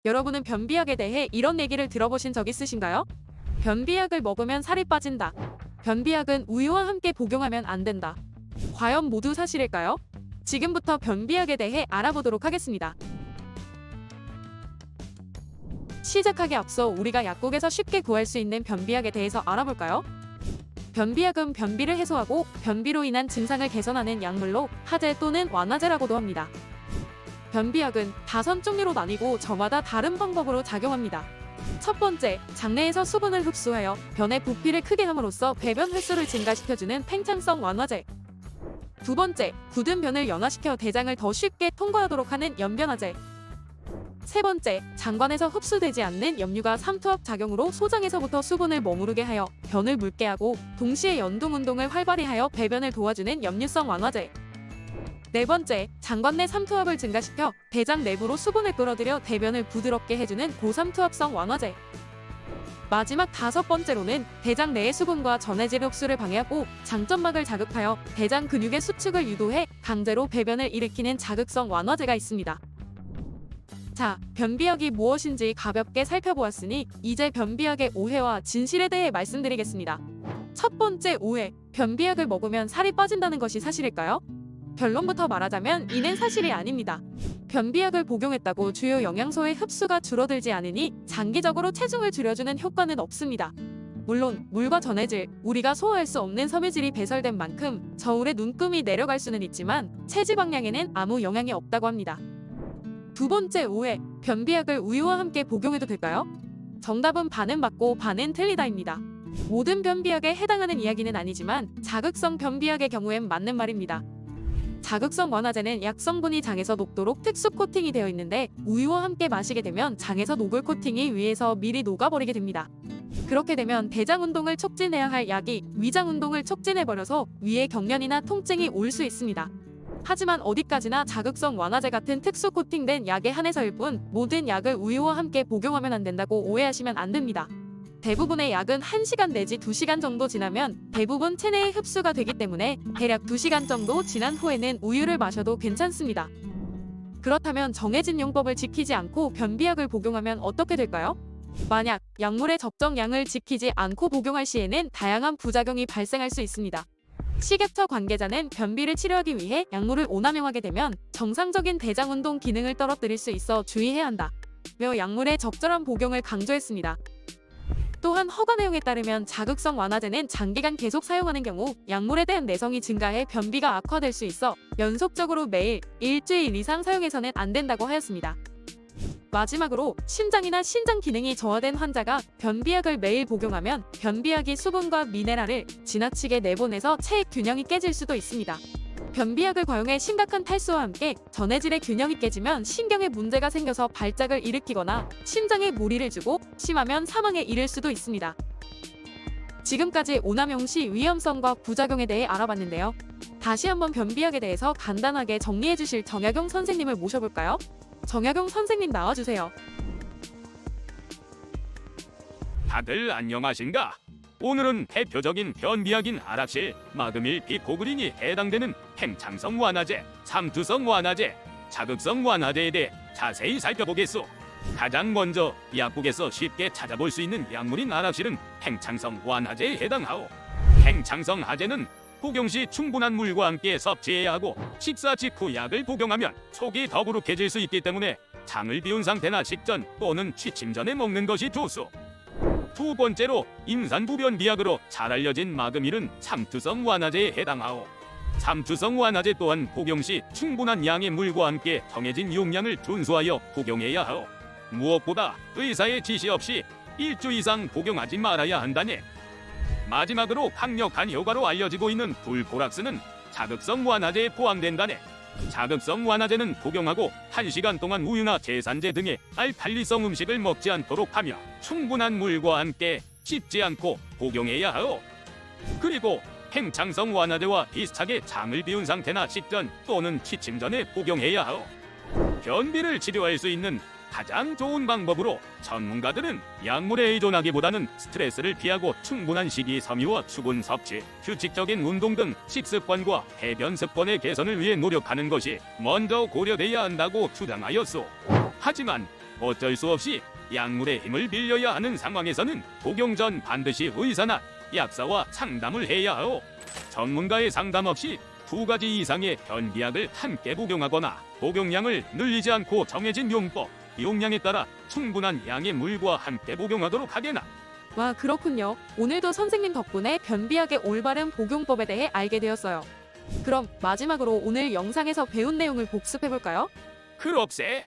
여러분은 변비약에 대해 이런 얘기를 들어보신 적 있으신가요? 변비약을 먹으면 살이 빠진다. 변비약은 우유와 함께 복용하면 안 된다. 과연 모두 사실일까요? 지금부터 변비약에 대해 알아보도록 하겠습니다. 시작하기 앞서 우리가 약국에서 쉽게 구할 수 있는 변비약에 대해서 알아볼까요? 변비약은 변비를 해소하고 변비로 인한 증상을 개선하는 약물로 하제 또는 완화제라고도 합니다. 변비약은 5종류로 나뉘고 저마다 다른 방법으로 작용합니다. 첫 번째, 장내에서 수분을 흡수하여 변의 부피를 크게 함으로써 배변 횟수를 증가시켜주는 팽창성 완화제. 두 번째, 굳은 변을 연화시켜 대장을 더 쉽게 통과하도록 하는 연변화제. 세 번째, 장관에서 흡수되지 않는 염류가 삼투압 작용으로 소장에서부터 수분을 머무르게 하여 변을 묽게 하고 동시에 연동 운동을 활발히 하여 배변을 도와주는 염류성 완화제. 네 번째, 장관 내 삼투압을 증가시켜 대장 내부로 수분을 끌어들여 대변을 부드럽게 해주는 고삼투압성 완화제. 마지막 5번째로는 대장 내의 수분과 전해질 흡수를 방해하고 장점막을 자극하여 대장 근육의 수축을 유도해 강제로 배변을 일으키는 자극성 완화제가 있습니다. 자, 변비약이 무엇인지 가볍게 살펴보았으니 이제 변비약의 오해와 진실에 대해 말씀드리겠습니다. 첫 번째 오해, 변비약을 먹으면 살이 빠진다는 것이 사실일까요? 결론부터 말하자면 이는 사실이 아닙니다. 변비약을 복용했다고 주요 영양소의 흡수가 줄어들지 않으니 장기적으로 체중을 줄여주는 효과는 없습니다. 물론 물과 전해질, 우리가 소화할 수 없는 섬유질이 배설된 만큼 저울의 눈금이 내려갈 수는 있지만 체지방량에는 아무 영향이 없다고 합니다. 두 번째 오해, 변비약을 우유와 함께 복용해도 될까요? 정답은 반은 맞고 반은 틀리다입니다. 모든 변비약에 해당하는 이야기는 아니지만 자극성 변비약의 경우엔 맞는 말입니다. 자극성 완화제는 약 성분이 장에서 녹도록 특수 코팅이 되어 있는데 우유와 함께 마시게 되면 장에서 녹을 코팅이 위에서 미리 녹아버리게 됩니다. 그렇게 되면 대장 운동을 촉진해야 할 약이 위장 운동을 촉진해버려서 위에 경련이나 통증이 올 수 있습니다. 하지만 어디까지나 자극성 완화제 같은 특수 코팅된 약에 한해서일 뿐 모든 약을 우유와 함께 복용하면 안 된다고 오해하시면 안 됩니다. 대부분의 약은 1시간 내지 2시간 정도 지나면 대부분 체내에 흡수가 되기 때문에 대략 2시간 정도 지난 후에는 우유를 마셔도 괜찮습니다. 그렇다면 정해진 용법을 지키지 않고 변비약을 복용하면 어떻게 될까요? 만약 약물의 적정량을 지키지 않고 복용할 시에는 다양한 부작용이 발생할 수 있습니다. 식약처 관계자는 변비를 치료하기 위해 약물을 오남용하게 되면 정상적인 대장 운동 기능을 떨어뜨릴 수 있어 주의해야 한다. 며 약물의 적절한 복용을 강조했습니다. 또한 허가 내용에 따르면 자극성 완화제는 장기간 계속 사용하는 경우 약물에 대한 내성이 증가해 변비가 악화될 수 있어 연속적으로 매일 일주일 이상 사용해서는 안 된다고 하였습니다. 마지막으로 심장이나 신장 기능이 저하된 환자가 변비약을 매일 복용하면 변비약이 수분과 미네랄을 지나치게 내보내서 체액 균형이 깨질 수도 있습니다. 변비약을 과용해 심각한 탈수와 함께 전해질의 균형이 깨지면 신경에 문제가 생겨서 발작을 일으키거나 심장에 무리를 주고 심하면 사망에 이를 수도 있습니다. 지금까지 오남용 시 위험성과 부작용에 대해 알아봤는데요. 다시 한번 변비약에 대해서 간단하게 정리해 주실 정약용 선생님을 모셔볼까요? 정약용 선생님 나와주세요. 다들 안녕하신가? 오늘은 대표적인 변비약인 아락실, 마그밀, 비코그린이 해당되는 팽창성 완화제, 삼투성 완화제, 자극성 완화제에 대해 자세히 살펴보겠소. 가장 먼저 약국에서 쉽게 찾아볼 수 있는 약물인 아락실은 팽창성 완화제에 해당하오. 팽창성 하제는 복용 시 충분한 물과 함께 섭취해야 하고 식사 직후 약을 복용하면 속이 더부룩해질 수 있기 때문에 장을 비운 상태나 식전 또는 취침 전에 먹는 것이 좋소. 두 번째로 임산부변비약으로 잘 알려진 마그밀은 삼투성 완화제에 해당하오. 삼투성 완화제 또한 복용 시 충분한 양의 물과 함께 정해진 용량을 준수하여 복용해야 하오. 무엇보다 의사의 지시 없이 1주 이상 복용하지 말아야 한다네. 마지막으로 강력한 효과로 알려지고 있는 불포락스는 자극성 완화제에 포함된다네. 자극성 완화제는 복용하고 1시간 동안 우유나 제산제 등의 알칼리성 음식을 먹지 않도록 하며 충분한 물과 함께 씹지 않고 복용해야 하오. 그리고 팽창성 완화제와 비슷하게 장을 비운 상태나 식전 또는 취침 전에 복용해야 하오. 변비를 치료할 수 있는 가장 좋은 방법으로 전문가들은 약물에 의존하기보다는 스트레스를 피하고 충분한 식이섬유와 수분 섭취, 규칙적인 운동 등 식습관과 배변 습관의 개선을 위해 노력하는 것이 먼저 고려돼야 한다고 주장하였소. 하지만 어쩔 수 없이 약물의 힘을 빌려야 하는 상황에서는 복용 전 반드시 의사나 약사와 상담을 해야 하오. 전문가의 상담 없이 2가지 이상의 변비약을 함께 복용하거나 복용량을 늘리지 않고 정해진 용법, 용량에 따라 충분한 양의 물과 함께 복용하도록 하게나. 와, 그렇군요. 오늘도 선생님 덕분에 변비약의 올바른 복용법에 대해 알게 되었어요. 그럼 마지막으로 오늘 영상에서 배운 내용을 복습해볼까요? 그럽세.